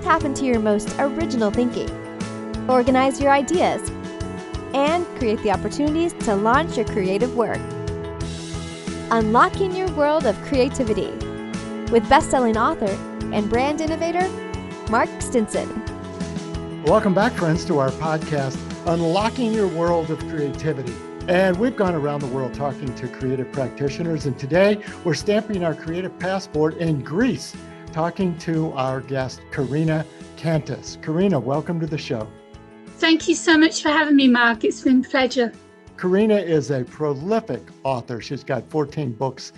tap into your most original thinking, organize your ideas, and create the opportunities to launch your creative work. Unlocking your world of creativity with best-selling author and brand innovator, Mark Stinson. Welcome back, friends, to our podcast, Unlocking Your World of Creativity. And we've gone around the world talking to creative practitioners, and today we're stamping our creative passport in Greece, talking to our guest, Karina Kantas. Karina, welcome to the show. Thank you so much for having me, Mark. It's been a pleasure. Karina is a prolific author. She's got 14 books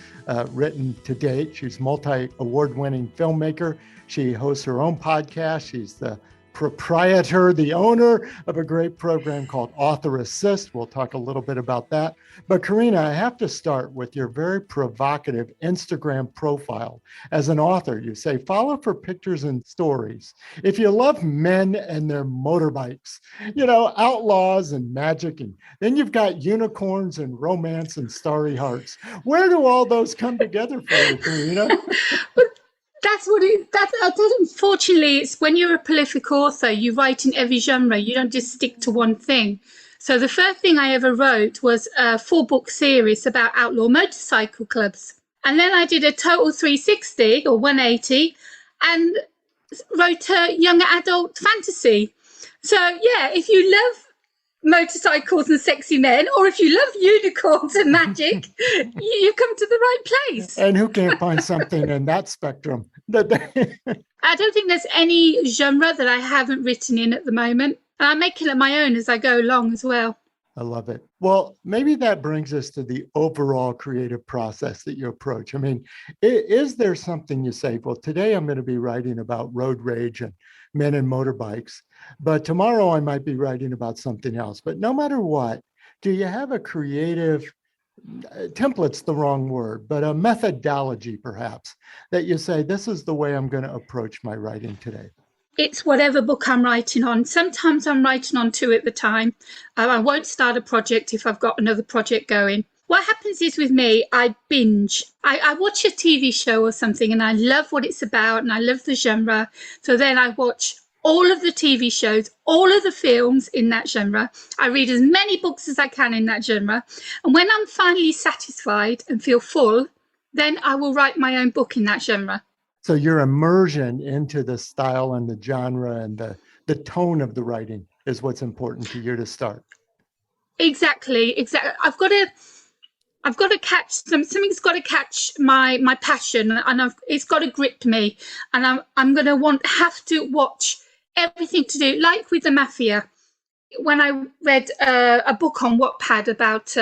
written to date. She's multi-award-winning filmmaker. She hosts her own podcast. She's the proprietor, the owner of a great program called AuthorAssist. We'll talk a little bit about that. But Karina, I have to start with your very provocative Instagram profile. As an author, you say, follow for pictures and stories. If you love men and their motorbikes, outlaws and magic, and then you've got unicorns and romance and starry hearts. Where do all those come together for you, Karina? Unfortunately, it's when you're a prolific author, you write in every genre. You don't just stick to one thing. So the first thing I ever wrote was a 4-book series about outlaw motorcycle clubs. And then I did a total 360 or 180 and wrote a young adult fantasy. So yeah, if you love motorcycles and sexy men, or if you love unicorns and magic, you come to the right place. And who can't find something in that spectrum? I don't think there's any genre that I haven't written in at the moment. And I'm making it my own as I go along as well. I love it. Well, maybe that brings us to the overall creative process that you approach. I mean, is there something you say, well, today I'm going to be writing about road rage and men and motorbikes, but tomorrow I might be writing about something else. But no matter what, do you have a creative, template's the wrong word, but a methodology perhaps, that you say, this is the way I'm going to approach my writing today? It's whatever book I'm writing on. Sometimes I'm writing on 2 at the time. I won't start a project if I've got another project going. What happens is with me, I binge. I watch a TV show or something and I love what it's about and I love the genre. So then I watch all of the TV shows, all of the films in that genre. I read as many books as I can in that genre. And when I'm finally satisfied and feel full, then I will write my own book in that genre. So your immersion into the style and the genre and the tone of the writing is what's important to you to start. Exactly. I've got to catch something's got to catch my passion, and it's got to grip me, and I'm going to have to watch everything to do, like with the mafia. When I read a book on Wattpad about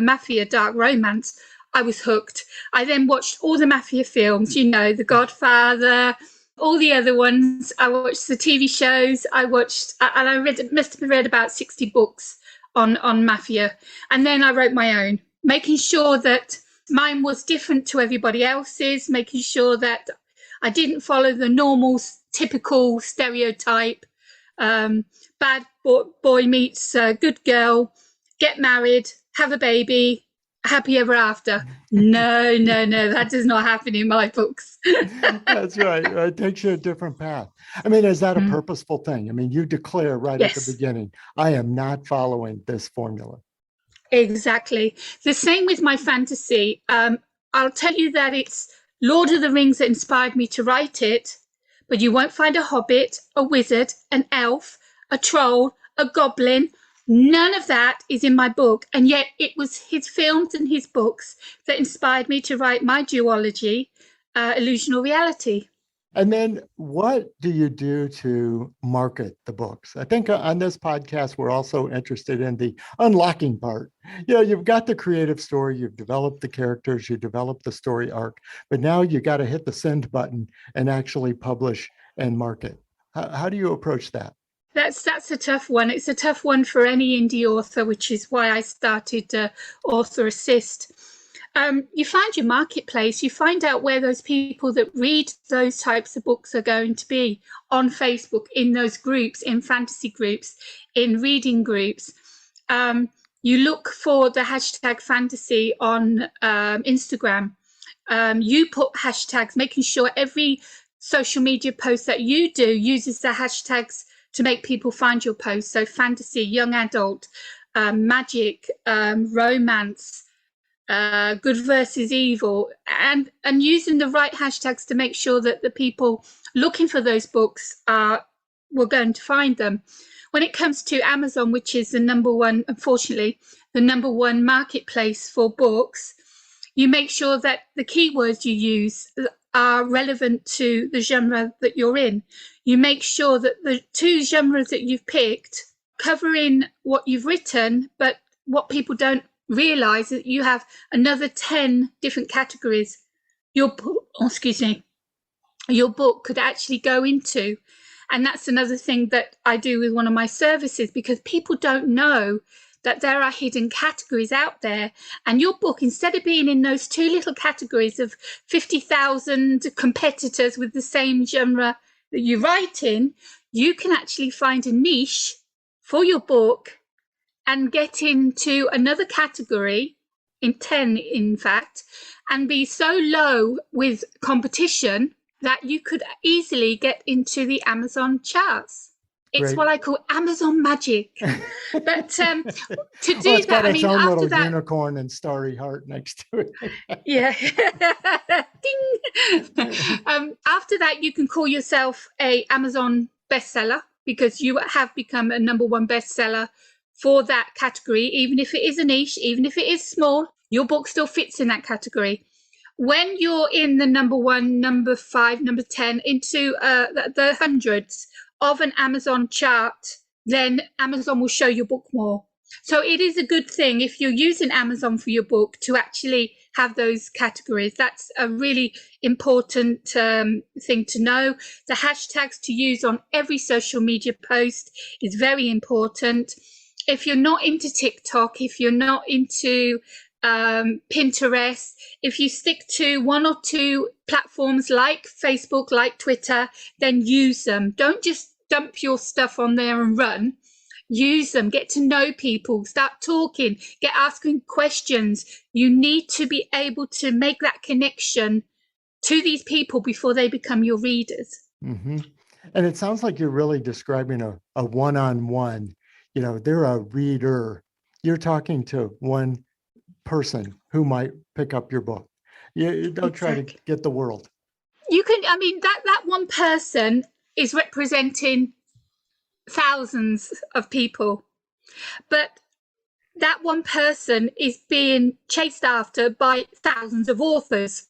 mafia dark romance, I was hooked. I then watched all the mafia films, The Godfather, all the other ones. I watched the TV shows. I must have read about 60 books on mafia. And then I wrote my own, making sure that mine was different to everybody else's, making sure that I didn't follow the normal, typical stereotype. Bad boy meets good girl, get married, have a baby, happy ever after. No, that does not happen in my books. That's right. It takes you a different path. I mean, is that a purposeful thing? I mean, you declare right at the beginning, I am not following this formula. Exactly. The same with my fantasy. I'll tell you that it's Lord of the Rings that inspired me to write it, but you won't find a hobbit, a wizard, an elf, a troll, a goblin. None of that is in my book, and yet it was his films and his books that inspired me to write my duology, Illusional Reality. And then what do you do to market the books? I think on this podcast, we're also interested in the unlocking part. You've got the creative story, you've developed the characters, you developed the story arc, but now you got to hit the send button and actually publish and market. How do you approach that? That's a tough one. It's a tough one for any indie author, which is why I started AuthorAssist. You find your marketplace, you find out where those people that read those types of books are going to be on Facebook, in those groups, in fantasy groups, in reading groups. You look for the hashtag fantasy on Instagram. You put hashtags, making sure every social media post that you do uses the hashtags to make people find your post. So fantasy, young adult, magic, romance, good versus evil, and using the right hashtags to make sure that the people looking for those books were going to find them. When it comes to Amazon, which is the number one, unfortunately, the number one marketplace for books, you make sure that the keywords you use are relevant to the genre that you're in. You make sure that the two genres that you've picked covering what you've written, but what people don't realize is that you have another 10 different categories your book could actually go into. And that's another thing that I do with one of my services, because people don't know that there are hidden categories out there. And your book, instead of being in those two little categories of 50,000 competitors with the same genre that you write in, you can actually find a niche for your book and get into another category, in 10 in fact, and be so low with competition that you could easily get into the Amazon charts. It's Great. what I call Amazon magic. But to do Well, it's got that, I its mean, own after little that, unicorn and starry heart next to it. yeah. Ding. After that, you can call yourself a Amazon bestseller, because you have become a number one bestseller for that category. Even if it is a niche, even if it is small, your book still fits in that category. When you're in the number one, number 5, number 10, into the hundreds of an Amazon chart, then Amazon will show your book more. So it is a good thing if you're using Amazon for your book to actually have those categories. That's a really important thing to know. The hashtags to use on every social media post is very important. If you're not into TikTok, if you're not into Pinterest, if you stick to one or two platforms like Facebook, like Twitter, then use them. Don't just dump your stuff on there and run. Use them, get to know people, start talking, get asking questions. You need to be able to make that connection to these people before they become your readers. Mm-hmm. And it sounds like you're really describing a one-on-one. You know, they're a reader. You're talking to one person who might pick up your book. You don't try to get the world. You can, I mean, that one person is representing thousands of people, but that one person is being chased after by thousands of authors.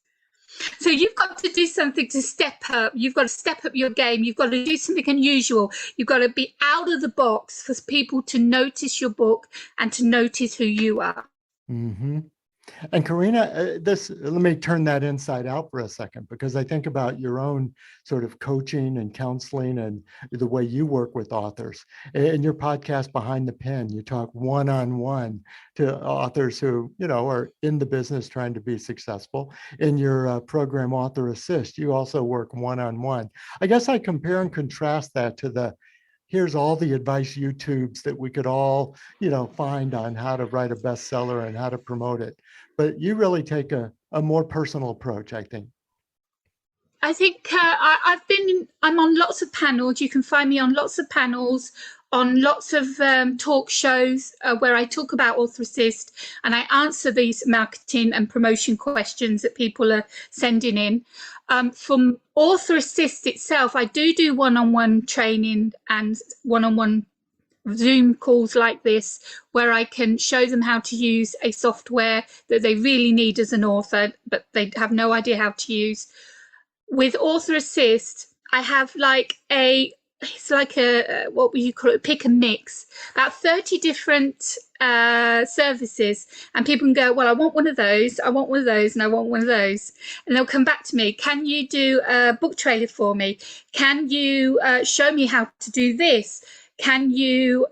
So you've got to do something to step up. You've got to step up your game. You've got to do something unusual. You've got to be out of the box for people to notice your book and to notice who you are. Mm-hmm. And Karina, let me turn that inside out for a second, because I think about your own sort of coaching and counseling and the way you work with authors. In your podcast, Behind the Pen, you talk one-on-one to authors who, you know, are in the business trying to be successful. In your program, AuthorAssist, you also work one-on-one. I guess I compare and contrast that to here's all the advice YouTubes that we could all, you know, find on how to write a bestseller and how to promote it. But you really take a more personal approach, I think. I think I'm on lots of panels. You can find me on lots of panels, on lots of talk shows where I talk about AuthorAssist, and I answer these marketing and promotion questions that people are sending in. From AuthorAssist itself, I do one-on-one training and one-on-one Zoom calls like this, where I can show them how to use a software that they really need as an author, but they have no idea how to use. With AuthorAssist, I have it's like a what would you call it? Pick and mix, about 30 different services, and people can go, well, I want one of those, I want one of those, and I want one of those, and they'll come back to me. Can you do a book trailer for me? Can you show me how to do this? Can you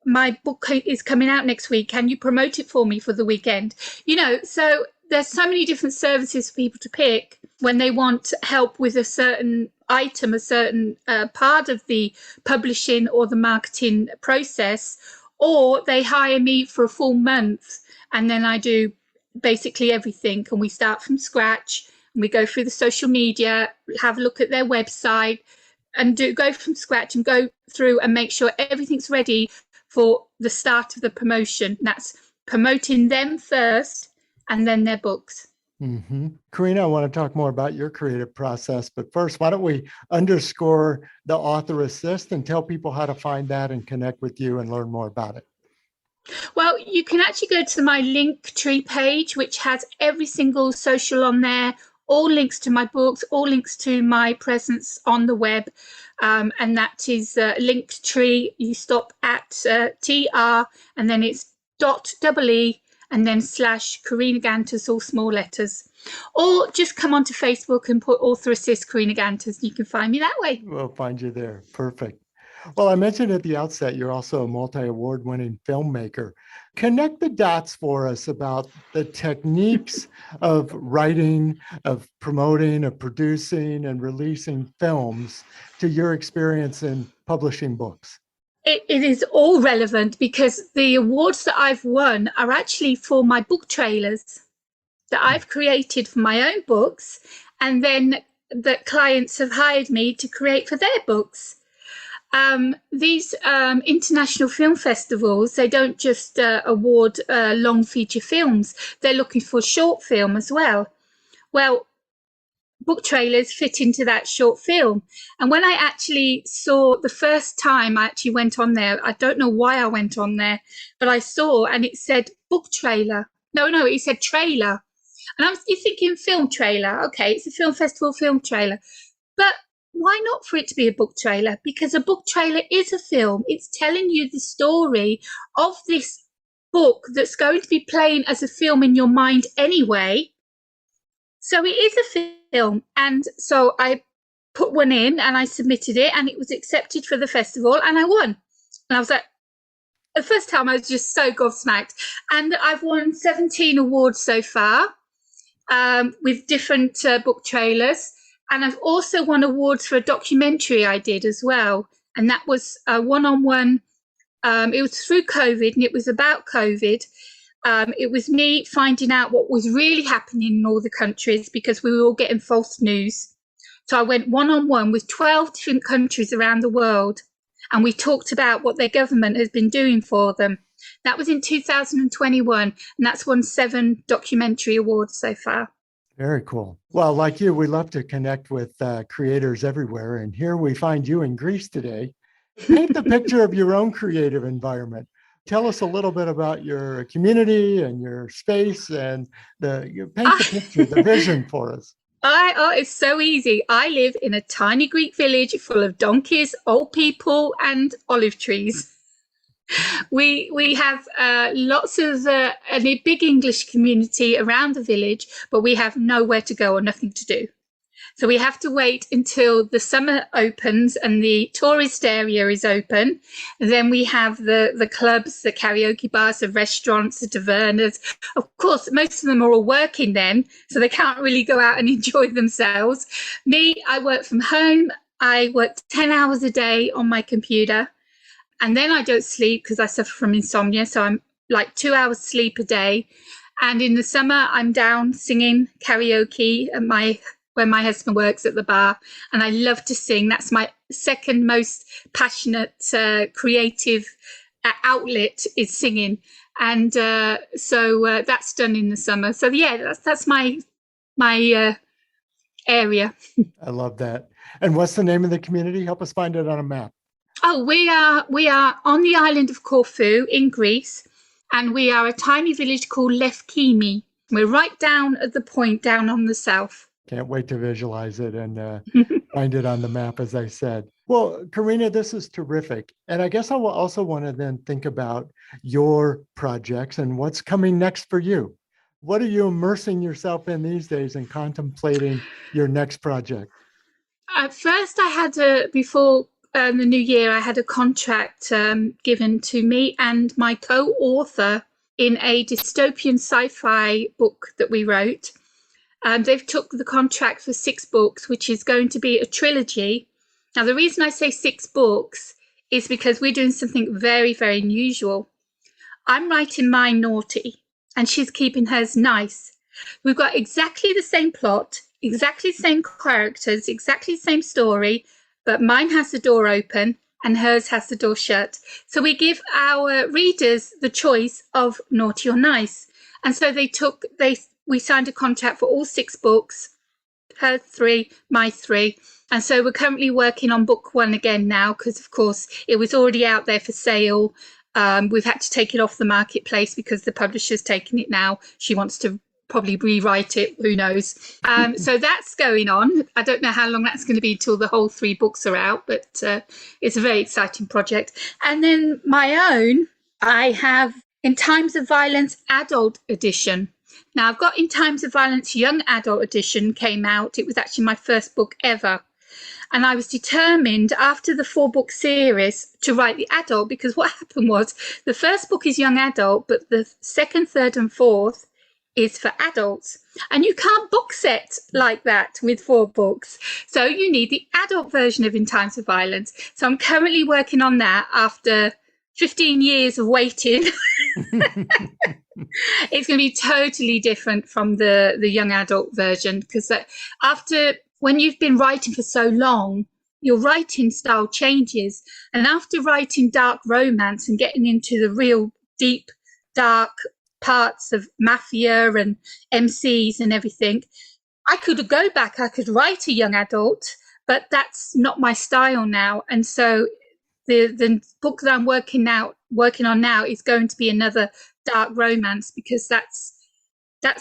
my book is coming out next week, can you promote it for me for the weekend? You know, so there's so many different services for people to pick when they want help with a certain item, a certain part of the publishing or the marketing process, or they hire me for a full month and then I do basically everything, and we start from scratch. We go through the social media, have a look at their website, and go from scratch and go through and make sure everything's ready for the start of the promotion. That's promoting them first and then their books. Karina, I want to talk more about your creative process, but first, why don't we underscore the Author Assist and tell people how to find that and connect with you and learn more about it? Well, you can actually go to my Linktree page, which has every single social on there, all links to my books, all links to my presence on the web. And that is Linktree. You stop at TR and then it's .ee and then / Karina Kantas, all small letters. Or just come onto Facebook and put AuthorAssist Karina Kantas. You can find me that way. We'll find you there. Perfect. Well, I mentioned at the outset, you're also a multi-award winning filmmaker. Connect the dots for us about the techniques of writing, of promoting, of producing and releasing films to your experience in publishing books. It is all relevant because the awards that I've won are actually for my book trailers that I've created for my own books, and then that clients have hired me to create for their books. These international film festivals, they don't just award long feature films, they're looking for short film as well. Well, book trailers fit into that short film. And when I actually saw the first time I actually went on there, I don't know why I went on there, but I saw and it said book trailer. No, it said trailer. And you're thinking film trailer. Okay, it's a film festival film trailer. But why not for it to be a book trailer? Because a book trailer is a film. It's telling you the story of this book that's going to be playing as a film in your mind anyway. So it is a film. And so I put one in and I submitted it and it was accepted for the festival and I won. And I was like, the first time I was just so gobsmacked. And I've won 17 awards so far with different book trailers. And I've also won awards for a documentary I did as well. And that was a one-on-one. It was through COVID and it was about COVID. It was me finding out what was really happening in all the countries because we were all getting false news. So I went one-on-one with 12 different countries around the world. And we talked about what their government has been doing for them. That was in 2021. And that's won 7 documentary awards so far. Very cool. Well, like you, we love to connect with creators everywhere. And here we find you in Greece today. Paint the picture of your own creative environment. Tell us a little bit about your community and your space and paint the picture, the vision for us. It's so easy. I live in a tiny Greek village full of donkeys, old people, and olive trees. We have lots of a big English community around the village, but we have nowhere to go or nothing to do. So we have to wait until the summer opens and the tourist area is open. And then we have the clubs, the karaoke bars, the restaurants, the tavernas. Of course, most of them are all working then, so they can't really go out and enjoy themselves. Me, I work from home. I work 10 hours a day on my computer. And then I don't sleep because I suffer from insomnia. So I'm like 2 hours sleep a day. And in the summer, I'm down singing karaoke at where my husband works at the bar. And I love to sing. That's my second most passionate creative outlet is singing. And so that's done in the summer. So yeah, that's my area. I love that. And what's the name of the community? Help us find it on a map. Oh, we are on the island of Corfu in Greece, and we are a tiny village called Lefkimi. We're right down at the point down on the south. Can't wait to visualize it and find it on the map, as I said. Well, Karina, this is terrific. And I guess I will also want to then think about your projects and what's coming next for you. What are you immersing yourself in these days and contemplating your next project? First, I had before the new year, I had a contract given to me and my co-author in a dystopian sci-fi book that we wrote. They've took the contract for 6 books, which is going to be a trilogy. Now, the reason I say 6 books is because we're doing something very, very unusual. I'm writing mine naughty and she's keeping hers nice. We've got exactly the same plot, exactly the same characters, exactly the same story, but mine has the door open and hers has the door shut. So we give our readers the choice of naughty or nice. And so we signed a contract for all 6 books, her 3, my 3. And so we're currently working on book 1 again now, because of course it was already out there for sale. We've had to take it off the marketplace because the publisher's taken it now. She wants to probably rewrite it, who knows. So that's going on. I don't know how long that's going to be till the whole 3 books are out, but it's a very exciting project. And then my own, I have In Times of Violence Adult Edition. Now I've got In Times of Violence Young Adult Edition came out. It was actually my first book ever. And I was determined after the 4-book series to write the adult, because what happened was the first book is young adult, but the 2nd, 3rd and 4th is for adults. And you can't book set like that with 4 books. So you need the adult version of In Times of Violence. So I'm currently working on that after 15 years of waiting. It's going to be totally different from the young adult version, because when you've been writing for so long, your writing style changes. And after writing dark romance and getting into the real deep, dark parts of mafia and MCs and everything, I could go back, I could write a young adult, but that's not my style now. And so the book that I'm working on now is going to be another dark romance, because that's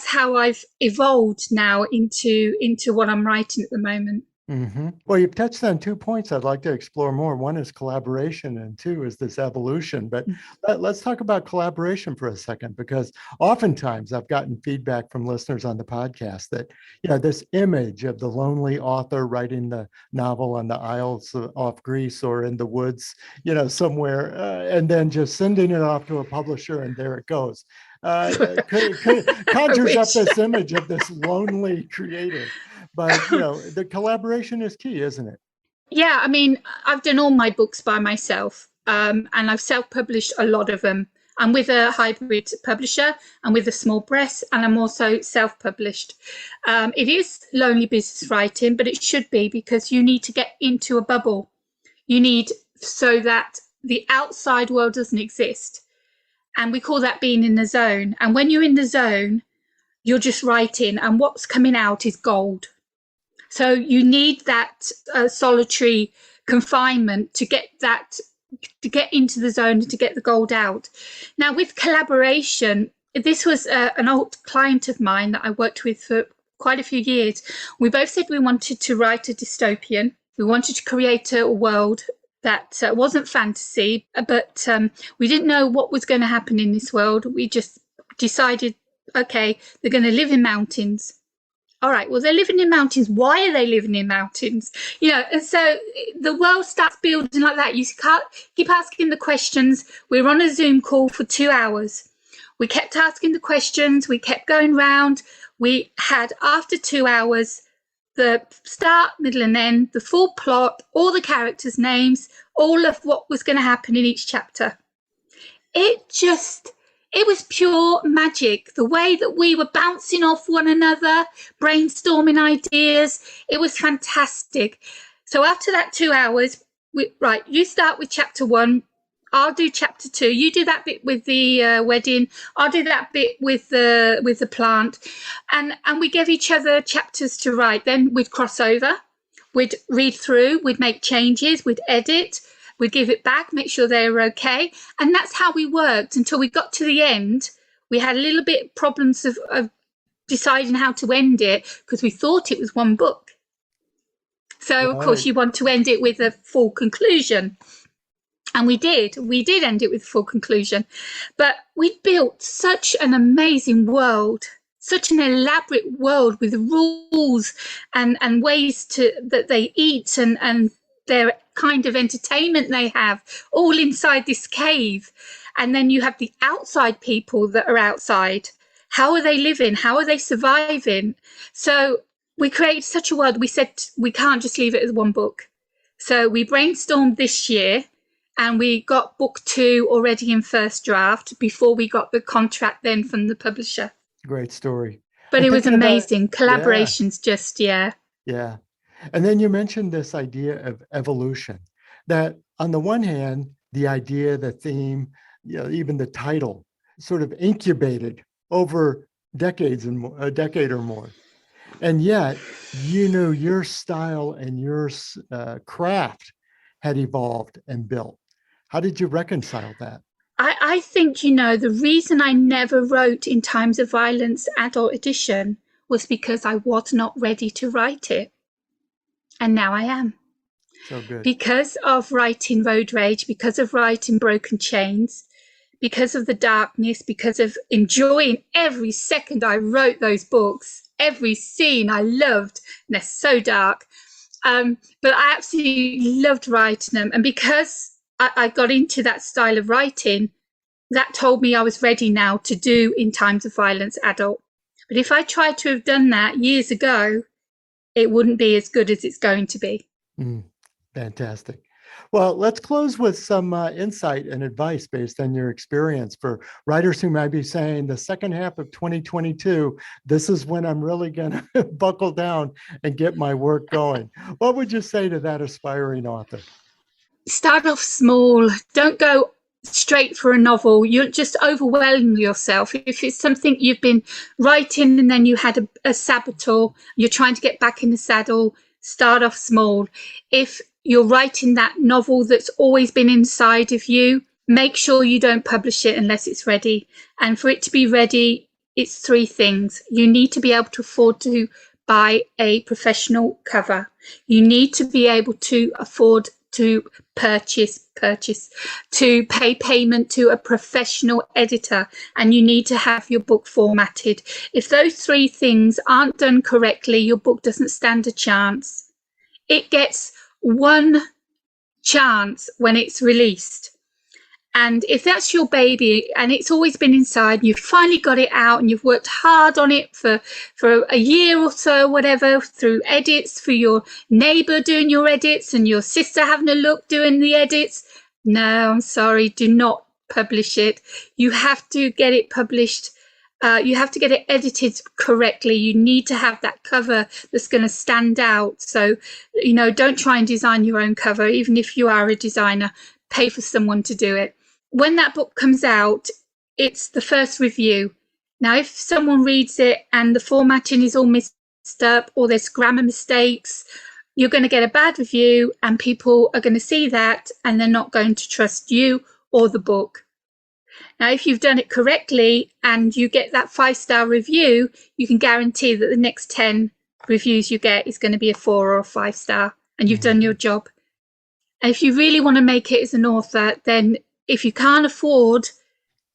how I've evolved now into what I'm writing at the moment. Mm-hmm. Well, you've touched on 2 points I'd like to explore more. One is collaboration, and 2 is this evolution. But let's talk about collaboration for a second, because oftentimes I've gotten feedback from listeners on the podcast that, this image of the lonely author writing the novel on the Isles off Greece or in the woods, somewhere, and then just sending it off to a publisher and there it goes. Conjures up this image of this lonely creative. But, the collaboration is key, isn't it? Yeah, I mean, I've done all my books by myself, and I've self-published a lot of them. I'm with a hybrid publisher, I'm with a small press, and I'm also self-published. It is lonely business writing, but it should be, because you need to get into a bubble. You need, so that the outside world doesn't exist. And we call that being in the zone. And when you're in the zone, you're just writing, and what's coming out is gold. So you need that solitary confinement to get into the zone and to get the gold out. Now, with collaboration, this was an old client of mine that I worked with for quite a few years. We both said we wanted to write a dystopian. We wanted to create a world that wasn't fantasy, but we didn't know what was going to happen in this world. We just decided, okay, they're going to live in mountains. All right, well, they're living in mountains. Why are they living in mountains? And so the world starts building like that. You can't keep asking the questions. We were on a Zoom call for 2 hours. We kept asking the questions. We kept going round. We had, after 2 hours, the start, middle and end, the full plot, all the characters' names, all of what was going to happen in each chapter. It was pure magic. The way that we were bouncing off one another, brainstorming ideas, it was fantastic. So after that 2 hours, you start with chapter 1, I'll do chapter 2. You do that bit with the wedding. I'll do that bit with the plant, and we gave each other chapters to write. Then we'd cross over, we'd read through, we'd make changes, we'd edit. We'd give it back, make sure they were okay. And that's how we worked until we got to the end. We had a little bit problems of deciding how to end it, because we thought it was one book. So, of course, you want to end it with a full conclusion. And we did end it with a full conclusion. But we built such an amazing world, such an elaborate world with rules and ways that they eat and their kind of entertainment they have, all inside this cave. And then you have the outside people that are outside. How are they living? How are they surviving? So we created such a world. We said we can't just leave it as one book. So we brainstormed this year, and we got book 2 already in first draft before we got the contract then from the publisher. Great story. But And it was thinking about, amazing. yeah, Collaborations just, yeah. yeah. And then you mentioned this idea of evolution, that on the one hand, the idea, the theme, even the title sort of incubated over decades and a decade or more. And yet, your style and your craft had evolved and built. How did you reconcile that? I think, the reason I never wrote In Times of Violence adult edition was because I was not ready to write it. And now I am. So good. Because of writing Road Rage, because of writing Broken Chains, because of the darkness, because of enjoying every second I wrote those books, every scene I loved, and they're so dark. But I absolutely loved writing them. And because I got into that style of writing, that told me I was ready now to do In Times of Violence adult. But if I tried to have done that years ago, it wouldn't be as good as it's going to be. Fantastic. Well, let's close with some insight and advice based on your experience for writers who might be saying the second half of 2022, this is when I'm really going to buckle down and get my work going. What would you say to that aspiring author? Start off small. Don't go straight for a novel. You'll just overwhelm yourself. If it's something you've been writing and then you had a sabbatical, you're trying to get back in the saddle, start off small. If you're writing that novel that's always been inside of you, make sure you don't publish it unless it's ready. And for it to be ready, it's three things. You need to be able to afford to buy a professional cover. You need to be able to afford to purchase, to pay payment to a professional editor, and you need to have your book formatted. If those three things aren't done correctly, your book doesn't stand a chance. It gets one chance when it's released. And if that's your baby and it's always been inside, and you've finally got it out and you've worked hard on it for a year or so, whatever, through edits, for your neighbor doing your edits and your sister having a look doing the edits, no, I'm sorry, do not publish it. You have to get it published. You have to get it edited correctly. You need to have that cover that's going to stand out. So, don't try and design your own cover. Even if you are a designer, pay for someone to do it. When that book comes out, it's the first review. Now, if someone reads it and the formatting is all messed up or there's grammar mistakes, you're going to get a bad review and people are going to see that and they're not going to trust you or the book. Now, if you've done it correctly and you get that 5-star review, you can guarantee that the next 10 reviews you get is going to be a 4 or a 5-star, and you've done your job. And if you really want to make it as an author, then if you can't afford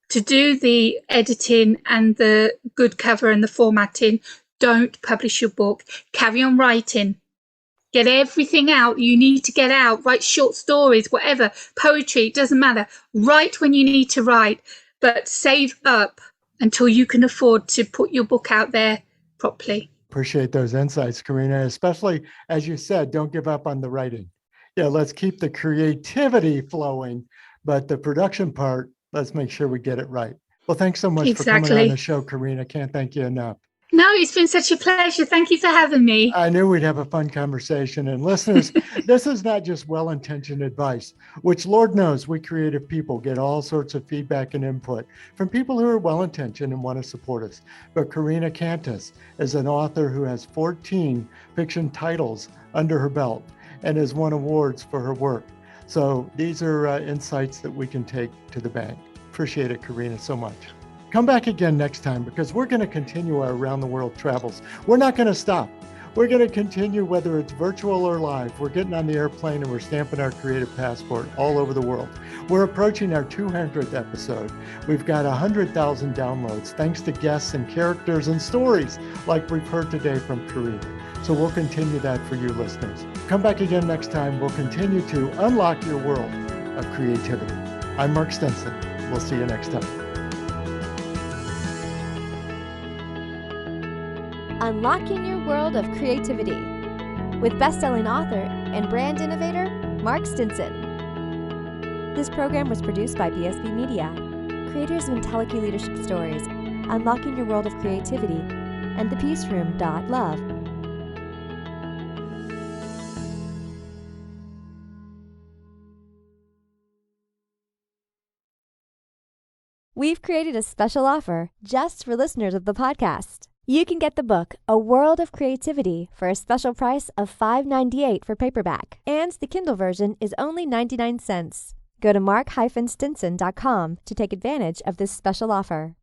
to do the editing and the good cover and the formatting, don't publish your book. Carry on writing. Get everything out you need to get out. Write short stories, whatever, poetry, it doesn't matter. Write when you need to write, but save up until you can afford to put your book out there properly. Appreciate those insights, Karina, especially as you said, don't give up on the writing. Yeah, let's keep the creativity flowing, but the production part, let's make sure we get it right. Well, thanks so much for coming on the show, Karina. Can't thank you enough. No, it's been such a pleasure. Thank you for having me. I knew we'd have a fun conversation. And listeners, this is not just well-intentioned advice, which Lord knows we creative people get all sorts of feedback and input from people who are well-intentioned and want to support us. But Karina Kantas is an author who has 14 fiction titles under her belt and has won awards for her work. So these are insights that we can take to the bank. Appreciate it, Karina, so much. Come back again next time because we're going to continue our around the world travels. We're not going to stop. We're going to continue whether it's virtual or live. We're getting on the airplane and we're stamping our creative passport all over the world. We're approaching our 200th episode. We've got 100,000 downloads thanks to guests and characters and stories like we've heard today from Karina. So we'll continue that for you listeners. Come back again next time. We'll continue to unlock your world of creativity. I'm Mark Stinson. We'll see you next time. Unlocking Your World of Creativity with best-selling author and brand innovator, Mark Stinson. This program was produced by BSB Media, creators of IntelliKey Leadership Stories, Unlocking Your World of Creativity, and thepeaceroom.love. We've created a special offer just for listeners of the podcast. You can get the book, A World of Creativity, for a special price of $5.98 for paperback, and the Kindle version is only 99 cents. Go to mark-stinson.com to take advantage of this special offer.